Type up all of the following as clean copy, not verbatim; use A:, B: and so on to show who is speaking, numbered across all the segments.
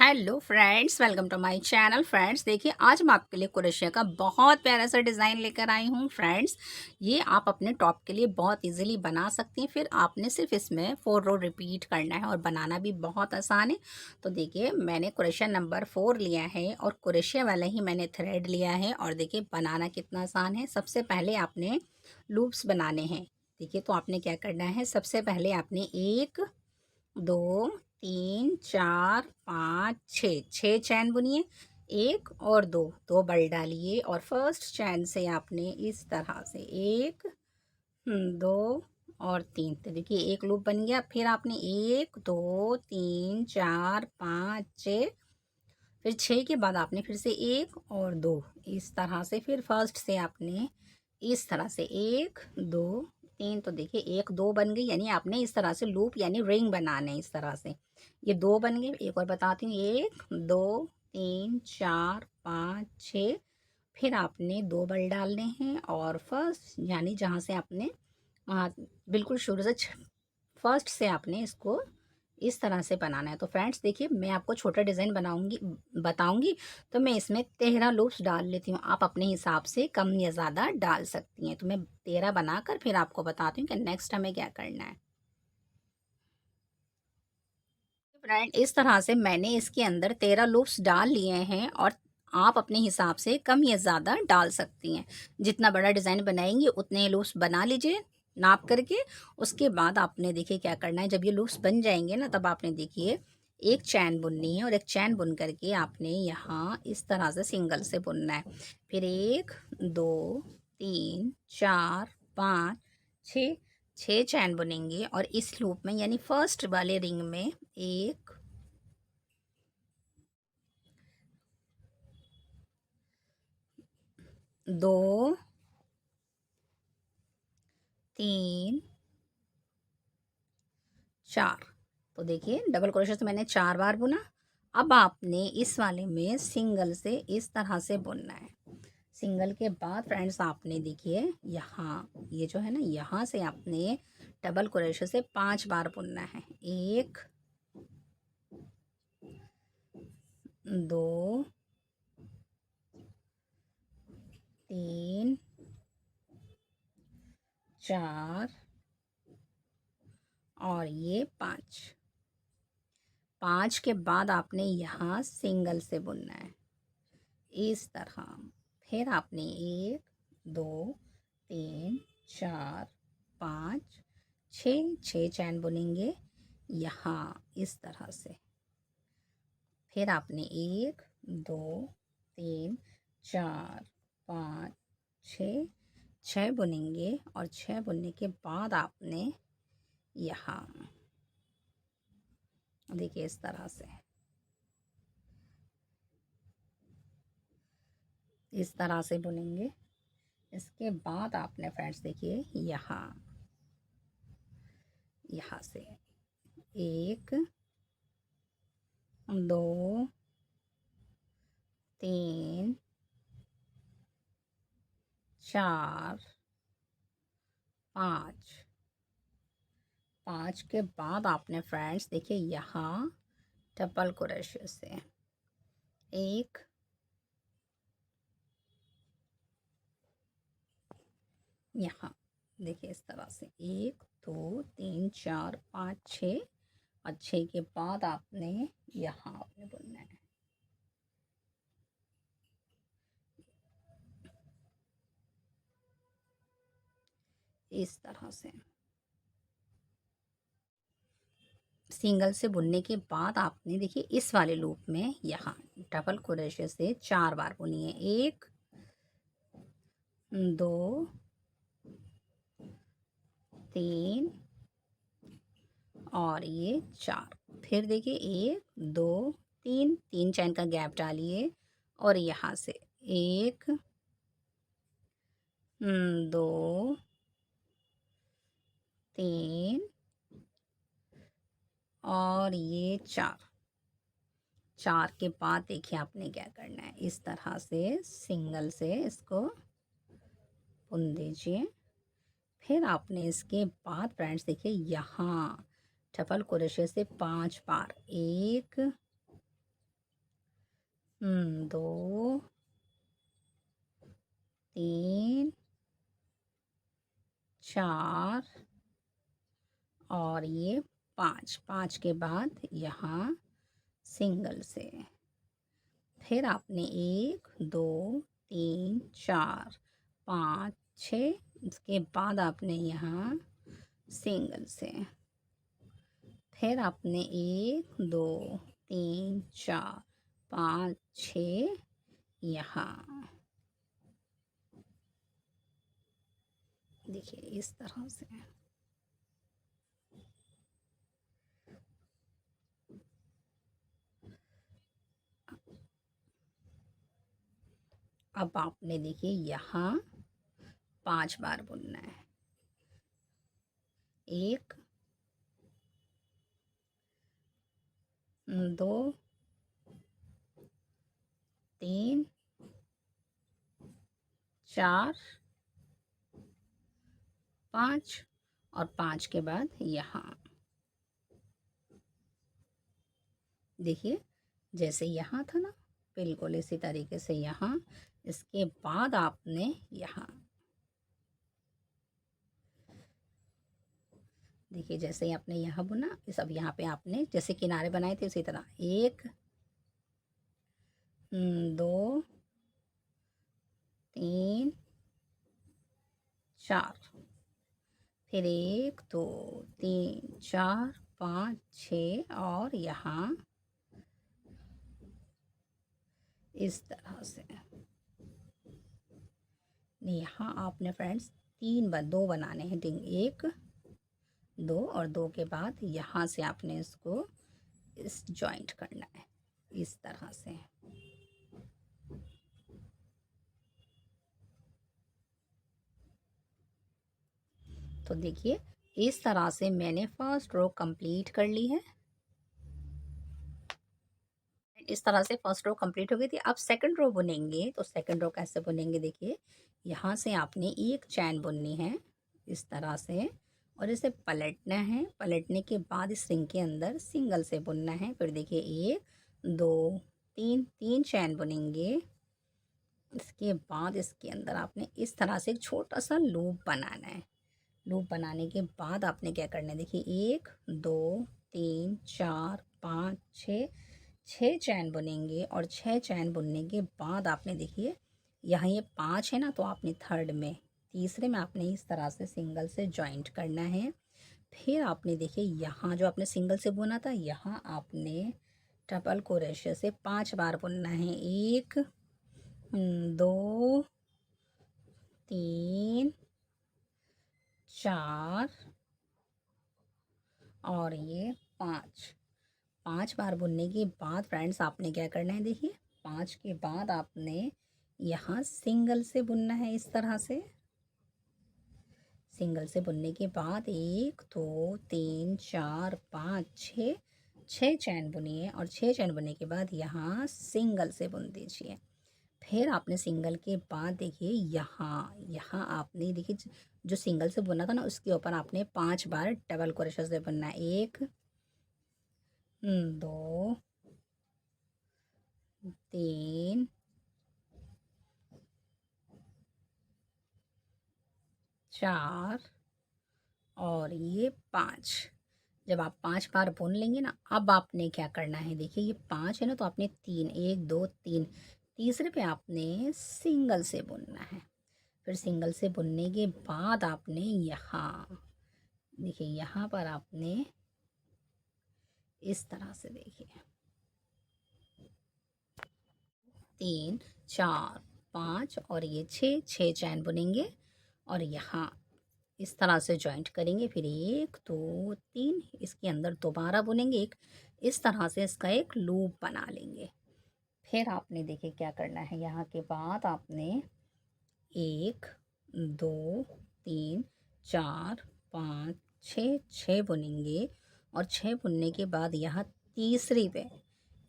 A: Hello friends, welcome to my channel. Friends देखिए, आज मैं आपके लिए क्रोशिया का बहुत प्यारा सा डिज़ाइन लेकर आई हूँ। फ्रेंड्स ये आप अपने टॉप के लिए बहुत इजीली बना सकती हैं। फिर आपने सिर्फ इसमें 4 रो रिपीट करना है और बनाना भी बहुत आसान है। तो देखिए, मैंने क्रोशिया नंबर 4 लिया है और क्रोशिया वाला ही मैंने थ्रेड लिया है। और देखिए बनाना कितना आसान है। सबसे पहले आपने लूप्स बनाने हैं। देखिए, तो आपने क्या करना है, सबसे पहले आपने 1 2 3 4 5 6 6 चैन बुनिए। 1 और 2 2 बल डालिए और फर्स्ट चैन से आपने इस तरह से 1 2 और 3, तो देखिए एक लूप बन गया। फिर आपने 1 2 3 4 5 6, फिर 6 के बाद आपने फिर से 1 और 2 इस तरह से, फिर फर्स्ट से आपने इस तरह से 1 2 3, तो देखिए 1 2 बन गई। यानी आपने इस तरह से लूप यानी रिंग बनाने इस तरह से। ये 2 बन गए। एक और बताती हूँ, 1 2 3 4 5 6, फिर आपने 2 बल डालने हैं और फर्स्ट यानी जहाँ से आपने बिल्कुल शुरू से फर्स्ट से आपने इसको इस तरह से बनाना है। तो फ्रेंड्स देखिए, मैं आपको छोटा डिज़ाइन बताऊंगी। तो मैं इसमें 13 लूप्स डाल लेती हूँ। आप अपने हिसाब से कम या ज़्यादा डाल सकती हैं। तो मैं 13 बनाकर फिर आपको बताती हूँ कि नेक्स्ट हमें क्या करना है। फ्रेंड इस तरह से मैंने इसके अंदर 13 लूप्स डाल लिए हैं और आप अपने हिसाब से कम या ज़्यादा डाल सकती हैं। जितना बड़ा डिज़ाइन बनाएंगी उतने लूप्स बना लीजिए नाप करके। उसके बाद आपने देखिए क्या करना है, जब ये लूप्स बन जाएंगे ना, तब आपने देखिए एक चैन बुननी है और एक चैन बुन करके आपने यहाँ इस तरह से सिंगल से बुनना है। फिर 1 2 3 4 5 6 6 चैन बुनेंगे और इस लूप में यानी फर्स्ट वाले रिंग में 1 2 3 4, तो देखिए डबल क्रोशे से मैंने 4 बार बुना। अब आपने इस वाले में सिंगल से इस तरह से बुनना है। सिंगल के बाद फ्रेंड्स आपने देखिए यहाँ ये जो है ना, यहाँ से आपने डबल क्रोशे से 5 बार बुनना है। 1 2 3 4 और ये 5। 5 के बाद आपने यहाँ सिंगल से बुनना है इस तरह। फिर आपने 1 2 3 4 5 6 6 चैन बुनेंगे यहाँ इस तरह से। फिर आपने 1 2 3 4 5 6 6 बुनेंगे और 6 बुनने के बाद आपने यहाँ देखिए इस तरह से, इस तरह से बुनेंगे। इसके बाद आपने फ्रेंड्स देखिए यहाँ यहाँ से 1 2 3 4 5 5 के बाद आपने फ्रेंड्स देखिए यहाँ डबल क्रोशे से 1 यहाँ देखिए इस तरह से 1 2 3 4 5 6 और 6 के बाद आपने यहाँ आपने बुनना है इस तरह से। सिंगल से बुनने के बाद आपने देखिए इस वाले लूप में यहाँ डबल क्रोशे से 4 बार बुनिए। 1 2 3 और ये 4। फिर देखिए 1 2 3, 3 चैन का गैप डालिए और यहाँ से 1 2 3 और ये 4। 4 के बाद देखिए आपने क्या करना है, इस तरह से सिंगल से इसको बुन दीजिए। फिर आपने इसके बाद फ्रेंड्स देखिए यहाँ डबल क्रोशे से 5 बार 1 2 3 4 और ये 5। 5 के बाद यहाँ सिंगल से फिर आपने 1 2 3 4 5 6, इसके बाद आपने यहाँ सिंगल से फिर आपने 1 2 3 4 5 6 यहाँ देखिए इस तरह से। अब आपने देखिए यहाँ 5 बार बुनना है। 1 2 3 4 5 और 5 के बाद यहाँ देखिए जैसे यहाँ था ना, बिल्कुल इसी तरीके से यहाँ। इसके बाद आपने यहाँ देखिए जैसे ही आपने यहाँ बुना, इस अब यहाँ पे आपने जैसे किनारे बनाए थे उसी तरह 1 2 3 4 फिर 1 2 3 4 5 6 और यहाँ इस तरह से। यहाँ आपने फ्रेंड्स 2 बनाने हैं, 1 2 और 2 के बाद यहाँ से आपने इसको इस जॉइंट करना है इस तरह से। तो देखिए इस तरह से मैंने फर्स्ट रो कंप्लीट कर ली है। इस तरह से फर्स्ट रो कंप्लीट हो गई थी। अब सेकंड रो बुनेंगे, तो सेकंड रो कैसे बुनेंगे देखिए, यहाँ से आपने एक चैन बुननी है इस तरह से और इसे पलटना है। पलटने के बाद इस रिंग के अंदर सिंगल से बुनना है। फिर देखिए 1 2 3, 3 चैन बुनेंगे। इसके बाद इसके अंदर आपने इस तरह से एक छोटा सा लूप बनाना है। लूप बनाने के बाद आपने क्या करना है देखिए 1 2 3 4 5 6, 6 चैन बुनेंगे और 6 चैन बुनने के बाद आपने देखिए यहाँ ये 5 है ना, तो आपने थर्ड में तीसरे में आपने इस तरह से सिंगल से जॉइंट करना है। फिर आपने देखिए यहाँ जो आपने सिंगल से बुना था, यहाँ आपने डबल क्रोशे से 5 बार बुनना है। 1 2 3 4 और ये 5। 5 बार बुनने के बाद फ्रेंड्स आपने क्या करना है देखिए, 5 के बाद आपने यहाँ सिंगल से बुनना है इस तरह से। सिंगल से बुनने के बाद 1 2 3 4 5 6, 6 चैन बुनिए और 6 चैन बुनने के बाद यहाँ सिंगल से बुन दीजिए। फिर आपने सिंगल के बाद देखिए यहाँ आपने देखिए जो सिंगल से बुना था ना, उसके ऊपर आपने 5 बार डबल क्रोशे से बुनना है। 1 2 3 4 और ये 5। जब आप 5 बार बुन लेंगे ना, अब आपने क्या करना है देखिए, ये 5 है ना, तो आपने 3 1 2 3 तीसरे पे आपने सिंगल से बुनना है। फिर सिंगल से बुनने के बाद आपने यहाँ देखिए, यहाँ पर आपने इस तरह से देखिए 3 4 5 और ये 6 चैन बुनेंगे और यहाँ इस तरह से जॉइंट करेंगे। फिर 1 2 3 इसके अंदर दोबारा बुनेंगे एक, इस तरह से इसका एक लूप बना लेंगे। फिर आपने देखिए क्या करना है, यहाँ के बाद आपने 1 2 3 4 5 6 6 बुनेंगे और 6 बुनने के बाद यहाँ तीसरी पे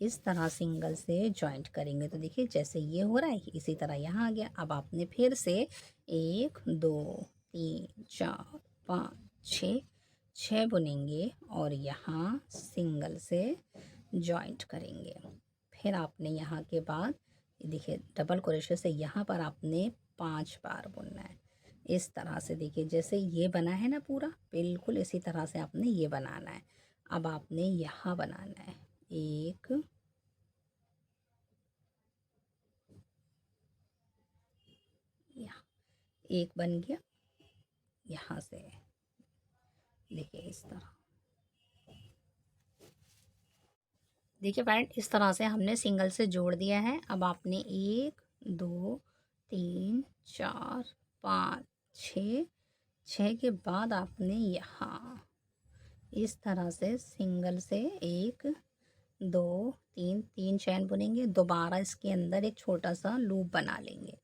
A: इस तरह सिंगल से जॉइंट करेंगे। तो देखिए जैसे ये हो रहा है इसी तरह यहाँ आ गया। अब आपने फिर से 1 2 3 4 5 6 6 बुनेंगे और यहाँ सिंगल से जॉइंट करेंगे। फिर आपने यहाँ के बाद देखिए डबल क्रोशे से यहाँ पर आपने 5 बार बुनना है। इस तरह से देखिए जैसे ये बना है ना पूरा, बिल्कुल इसी तरह से आपने ये बनाना है। अब आपने यहाँ बनाना है, एक यहाँ एक बन गया, यहाँ से देखिए इस तरह। देखिए फ्रेंड इस तरह से हमने सिंगल से जोड़ दिया है। अब आपने 1 2 3 4 5 6 6 के बाद आपने यहाँ इस तरह से सिंगल से 1 2 3 3 चैन बुनेंगे, दोबारा इसके अंदर एक छोटा सा लूप बना लेंगे।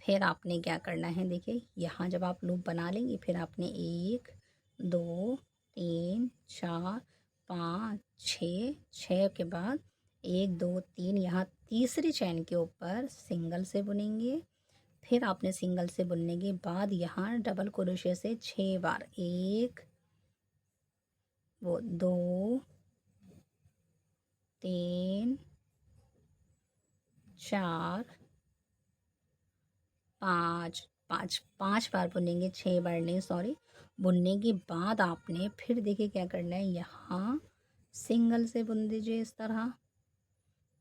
A: फिर आपने क्या करना है, देखिए यहाँ जब आप लूप बना लेंगे फिर आपने 1 2 3 4 5 6 6 के बाद 1 2 3 यहाँ तीसरी चैन के ऊपर सिंगल से बुनेंगे। फिर आपने सिंगल से बुनने के बाद यहाँ डबल क्रोशे से 6 बार, 1 वो 2 3 4 5 5 5 बार बुनेंगे, 6 बार नहीं सॉरी। बुनने के बाद आपने फिर देखिए क्या करना है, यहाँ सिंगल से बुन दीजिए इस तरह।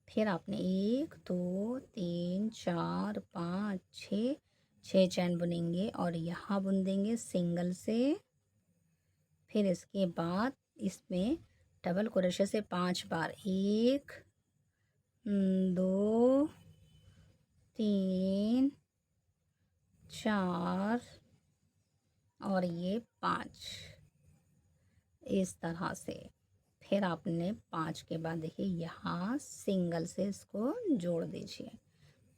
A: फिर आपने 1 2 3 4 5 6 6 चैन बुनेंगे और यहाँ बुन देंगे सिंगल से। फिर इसके बाद इसमें डबल क्रोशे से 5 बार, 1 2 3 4 और ये 5 इस तरह से। फिर आपने 5 के बाद देखिए यहाँ सिंगल से इसको जोड़ दीजिए।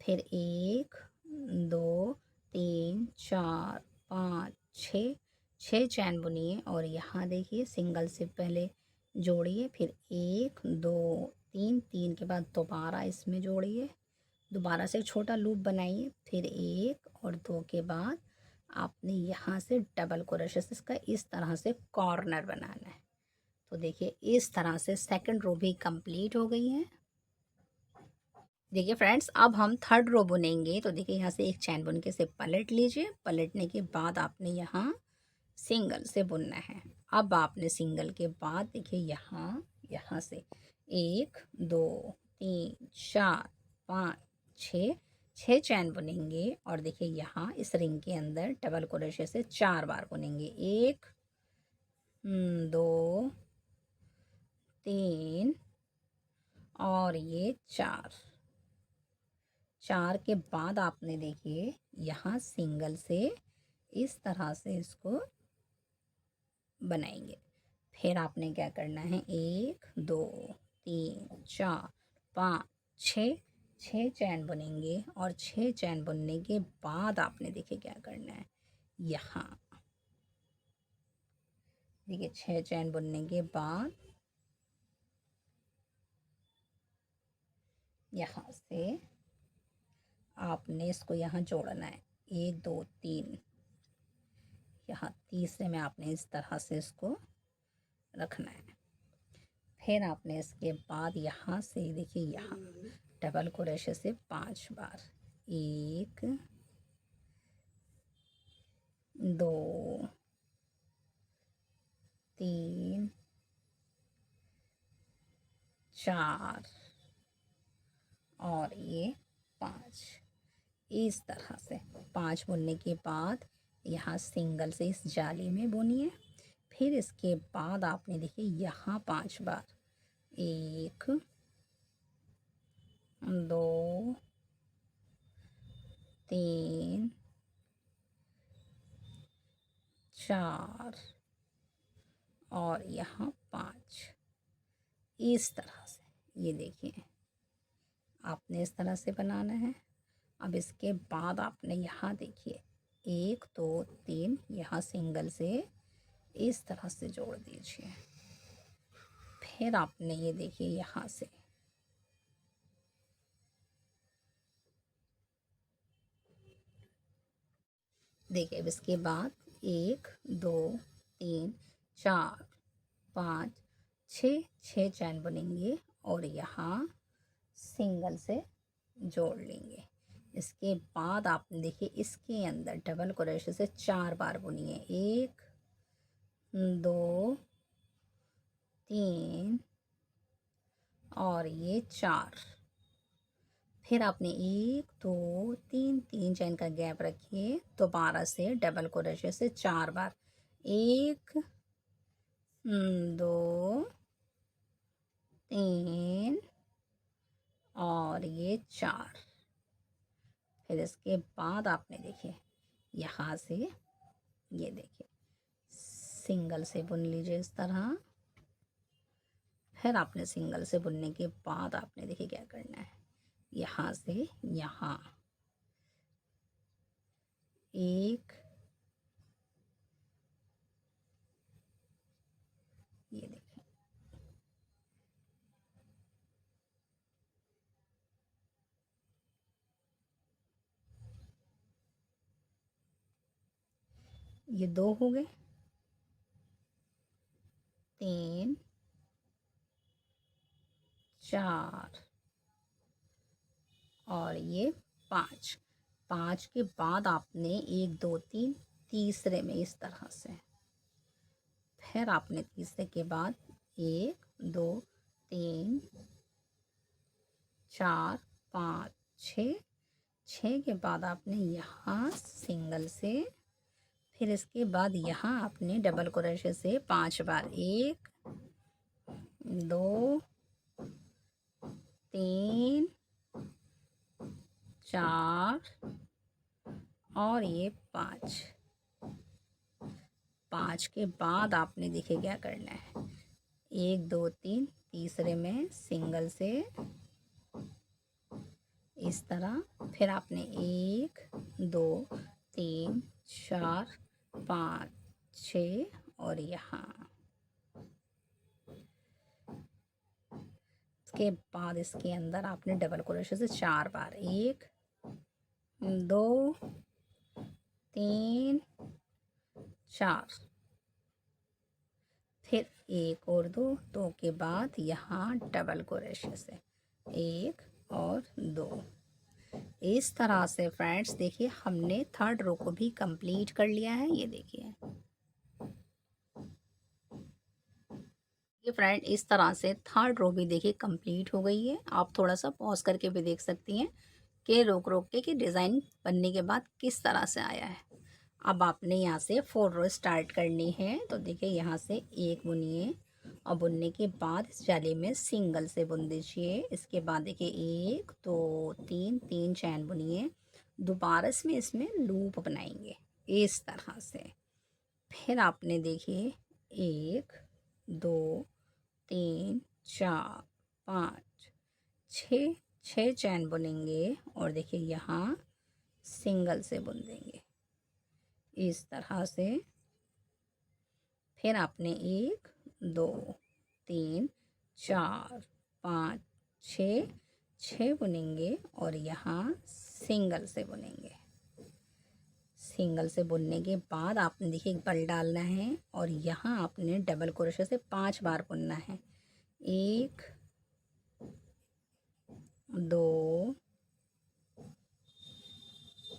A: फिर 1 2 3 4 5 6 6 चैन बुनिए और यहाँ देखिए सिंगल से पहले जोड़िए, फिर 1 2 3 3 के बाद दोबारा इसमें जोड़िए, दोबारा से छोटा लूप बनाइए। फिर 1 और 2 के बाद आपने यहाँ से डबल क्रोशे से इसका इस तरह से कॉर्नर बनाना है। तो देखिए इस तरह से सेकंड रो भी कंप्लीट हो गई है। देखिए फ्रेंड्स अब हम थर्ड रो बुनेंगे। तो देखिए यहाँ से एक चैन बुन के से पलट लीजिए, पलटने के बाद आपने यहाँ सिंगल से बुनना है। अब आपने सिंगल के बाद देखिए यहाँ यहाँ से 1 2 3 4 5 6 6 चैन बुनेंगे और देखिए यहाँ इस रिंग के अंदर डबल क्रोशे से 4 बार बुनेंगे, 1 2 3 और ये 4 4 के बाद आपने देखिए यहाँ सिंगल से इस तरह से इसको बनाएंगे। फिर आपने क्या करना है, 1 2 3 4 5 6 6 चैन बुनेंगे और 6 चैन बुनने के बाद आपने देखिए क्या करना है, यहाँ देखिए 6 चैन बुनने के बाद यहाँ से आपने इसको यहाँ जोड़ना है, 1 2 3 यहाँ तीसरे में आपने इस तरह से इसको रखना है। फिर आपने इसके बाद यहाँ से देखिए यहाँ डबल क्रोशे से 5 बार, 1 2 3 4 और ये 5 इस तरह से 5 बुनने के बाद यहाँ सिंगल से इस जाली में बुनिए। फिर इसके बाद आपने देखिए यहाँ 5 बार, 1 2 3 4 और यहाँ 5। इस तरह से ये देखिए आपने इस तरह से बनाना है। अब इसके बाद आपने यहाँ देखिए 1 2 3 यहाँ सिंगल से इस तरह से जोड़ दीजिए। फिर आपने ये देखिए यहाँ से देखिए अब इसके बाद 1 2 3 4 5 6 चैन बुनेंगे और यहाँ सिंगल से जोड़ लेंगे। इसके बाद आपने देखिए इसके अंदर डबल क्रोशे से 4 बार बुनिए। 1 2 3 और ये 4। फिर आपने 1 2 3 3 चैन का गैप रखिए। दोबारा से डबल क्रोशे से 4 बार। 1 2 3 और ये 4। फिर इसके बाद आपने देखिए यहाँ से ये देखिए सिंगल से बुन लीजिए इस तरह। फिर आपने सिंगल से बुनने के बाद आपने देखिए क्या करना है, यहाँ से यहाँ 1 ये देखिए ये 2 हो गए, 3 4 और ये 5। 5 के बाद आपने 1 2 3 तीसरे में इस तरह से। फिर आपने तीसरे के बाद 1 2 3 4 5 6 6 के बाद आपने यहाँ सिंगल से। फिर इसके बाद यहाँ आपने डबल क्रोशे से 5 बार। 1 2 3 4 और ये 5। 5 के बाद आपने देखिए क्या करना है, 1 2 3 तीसरे में सिंगल से इस तरह। फिर आपने 1 2 3 4 5 6 और यहाँ। इसके बाद इसके अंदर आपने डबल क्रोशे से 4 बार। 1 2 3 4। फिर 1 और 2 के बाद यहाँ डबल क्रोशे से 1 और 2। इस तरह से फ्रेंड्स देखिए हमने थर्ड रो को भी कंप्लीट कर लिया है। ये देखिए ये फ्रेंड इस तरह से थर्ड रो भी देखिए कंप्लीट हो गई है। आप थोड़ा सा पॉज करके भी देख सकती हैं कि रोक रोक के कि डिज़ाइन बनने के बाद किस तरह से आया है। अब आपने यहाँ से 4 रो स्टार्ट करनी है। तो देखिए यहाँ से एक बुनिए और बुनने के बाद इस जाली में सिंगल से बुन दीजिए। इसके बाद देखिए 1 2 3 3 चैन बुनिए। दोबारा इसमें लूप बनाएंगे इस तरह से। फिर आपने देखिए 1 2 3 4 5 6 6 चैन बुनेंगे और देखिए यहाँ सिंगल से बुन देंगे इस तरह से। फिर आपने 1 2 3 4 5 6 6 बुनेंगे और यहाँ सिंगल से बुनेंगे। सिंगल से बुनने के बाद आपने देखिए एक बल डालना है और यहाँ आपने डबल क्रोशे से 5 बार बुनना है। 1 2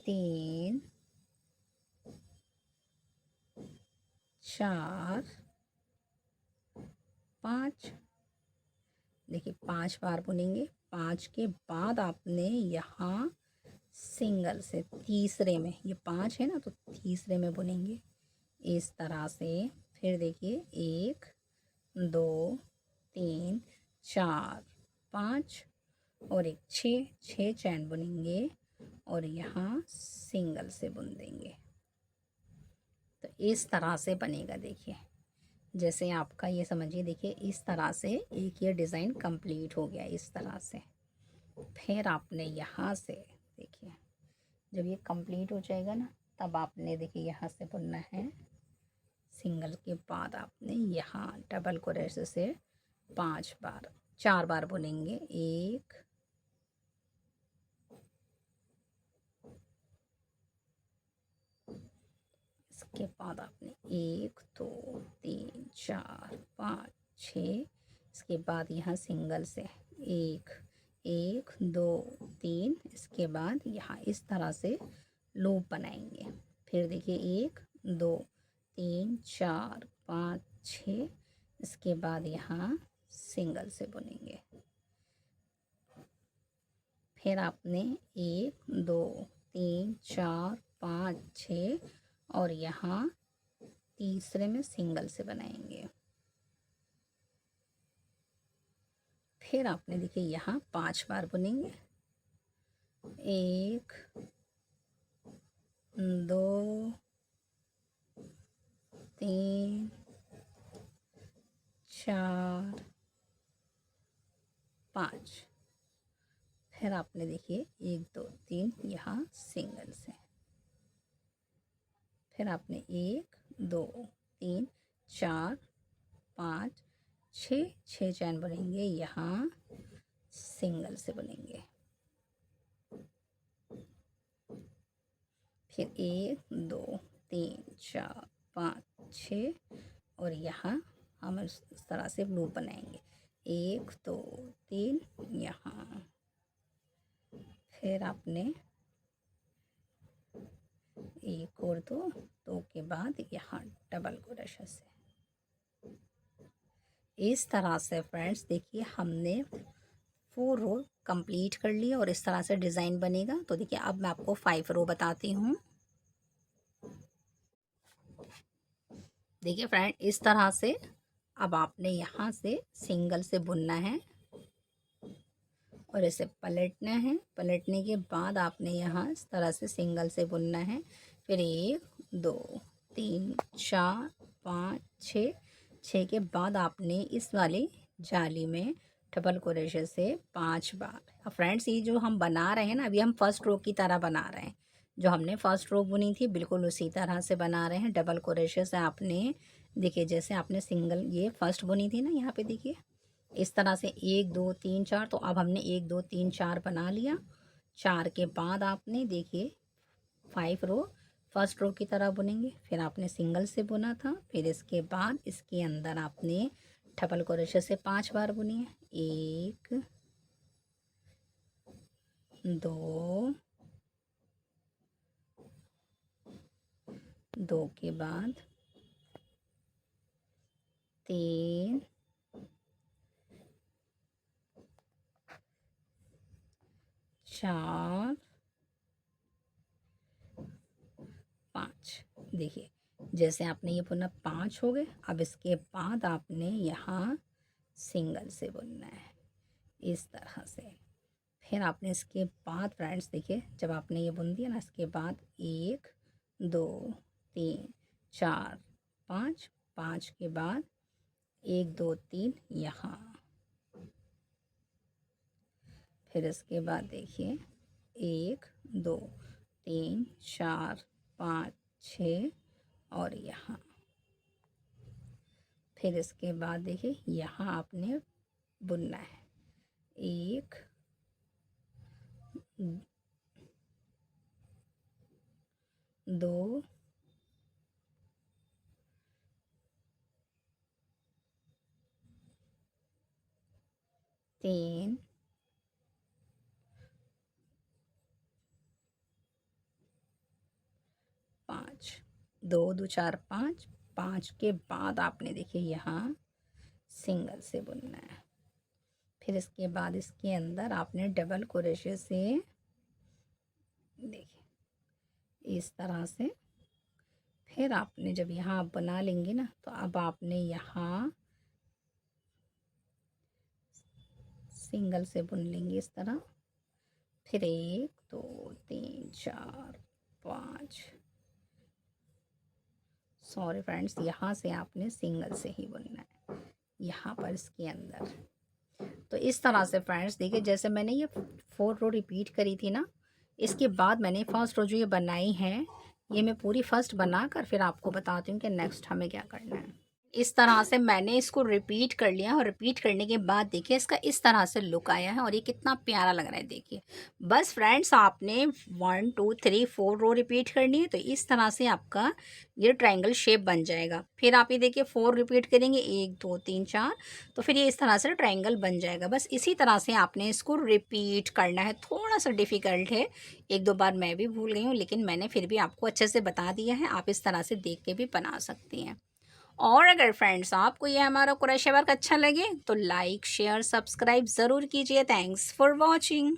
A: 3 4 5। देखिए 5 बार बुनेंगे। 5 के बाद आपने यहाँ सिंगल से तीसरे में, ये 5 है ना तो तीसरे में बुनेंगे इस तरह से। फिर देखिए 1 2 3 4 5 और एक 6 6 चैन बुनेंगे और यहाँ सिंगल से बुन देंगे। तो इस तरह से बनेगा। देखिए जैसे आपका ये समझिए, देखिए इस तरह से एक ये डिज़ाइन कंप्लीट हो गया इस तरह से। फिर आपने यहाँ से देखिए जब ये कंप्लीट हो जाएगा ना, तब आपने देखिए यहाँ से बुनना है सिंगल के बाद आपने यहाँ डबल क्रोशे से 5 बार 4 बार बुनेंगे। एक, इसके बाद आपने 1 2 3 4 5 6, इसके बाद यहाँ सिंगल से 1 1 2 3, इसके बाद यहाँ इस तरह से लूप बनाएंगे। फिर देखिए 1 2 3 4 5 6, इसके बाद यहाँ सिंगल से बुनेंगे। फिर आपने 1 2 3 4 5 6 और यहाँ तीसरे में सिंगल से बनाएंगे। फिर आपने देखिए यहाँ 5 बार बुनेंगे। 1 2 3 4 5। फिर आपने देखिए 1 2 3 यहाँ सिंगल से। फिर आपने 1 2 3 4 5 6 6 चैन बुनेंगे, यहाँ सिंगल से बुनेंगे। फिर 1 2 3 4 5 6 और यहाँ हम इस तरह से लूप बनाएंगे। 1 2 3 यहाँ। फिर आपने 1 और 2 के बाद यहाँ डबल क्रोशे से। इस तरह से फ्रेंड्स देखिए हमने 4 रो कंप्लीट कर लिया और इस तरह से डिज़ाइन बनेगा। तो देखिए अब मैं आपको 5 रो बताती हूँ। देखिए फ्रेंड इस तरह से अब आपने यहाँ से सिंगल से बुनना है और इसे पलटना है। पलटने के बाद आपने यहाँ इस तरह से सिंगल से बुनना है। फिर 1 2 3 4 5 6 6 के बाद आपने इस वाली जाली में डबल क्रोशे से 5 बार। अब फ्रेंड्स ये जो हम बना रहे हैं ना, अभी हम फर्स्ट रो की तरह बना रहे हैं। जो हमने फर्स्ट रो बुनी थी बिल्कुल उसी तरह से बना रहे हैं। डबल क्रोशे से आपने देखिए जैसे आपने सिंगल ये फर्स्ट बुनी थी ना, यहाँ पे देखिए इस तरह से 1 2 3 4। तो अब हमने 1 2 3 4 बना लिया। 4 के बाद आपने देखिए 5 रो फर्स्ट रो की तरह बुनेंगे। फिर आपने सिंगल से बुना था। फिर इसके बाद इसके अंदर आपने डबल क्रोशे से 5 बार बुनी है। 1 2 2 के बाद 3 4 5। देखिए जैसे आपने ये बुना 5 हो गए। अब इसके बाद आपने यहाँ सिंगल से बुनना है इस तरह से। फिर आपने इसके बाद फ्रेंड्स देखिए जब आपने ये बुन दिया ना, इसके बाद 1 2 3 4 5 5 के बाद 1 2 3 यहाँ। फिर इसके बाद देखिए 1 2 3 4 5 6 और यहाँ। फिर इसके बाद देखिए यहाँ आपने बुनना है 1 2 3 5। 2 2 4 5। 5 के बाद आपने देखिए यहाँ सिंगल से बुनना है। फिर इसके बाद इसके अंदर आपने डबल क्रोशे से देखिए इस तरह से। फिर आपने जब यहाँ आप बना लेंगे ना, तो अब आपने यहाँ सिंगल से बुन लेंगे इस तरह। फिर 1 2 3 4 5 सॉरी फ्रेंड्स, यहाँ से आपने सिंगल से ही बुनना है, यहाँ पर इसके अंदर। तो इस तरह से फ्रेंड्स देखिए, जैसे मैंने ये 4 रो रिपीट करी थी ना, इसके बाद मैंने फर्स्ट रो जो ये बनाई है, ये मैं पूरी फर्स्ट बना कर फिर आपको बताती हूँ कि नेक्स्ट हमें क्या करना है। इस तरह से मैंने इसको रिपीट कर लिया और रिपीट करने के बाद देखिए इसका इस तरह से लुक आया है और ये कितना प्यारा लग रहा है देखिए। बस फ्रेंड्स, आपने 1 2 3 4 रो रिपीट करनी है, तो इस तरह से आपका ये ट्रायंगल शेप बन जाएगा। फिर आप ये देखिए 4 रिपीट करेंगे, 1 2 3 4, तो फिर ये इस तरह से ट्रायंगल बन जाएगा। बस इसी तरह से आपने इसको रिपीट करना है। थोड़ा सा डिफ़िकल्ट है, 1-2 बार मैं भी भूल गई हूँ, लेकिन मैंने फिर भी आपको अच्छे से बता दिया है। आप इस तरह से देख के भी बना सकती हैं। और अगर फ्रेंड्स आपको ये हमारा क्रोशे वर्क अच्छा लगे तो लाइक शेयर सब्सक्राइब ज़रूर कीजिए। Thanks for watching.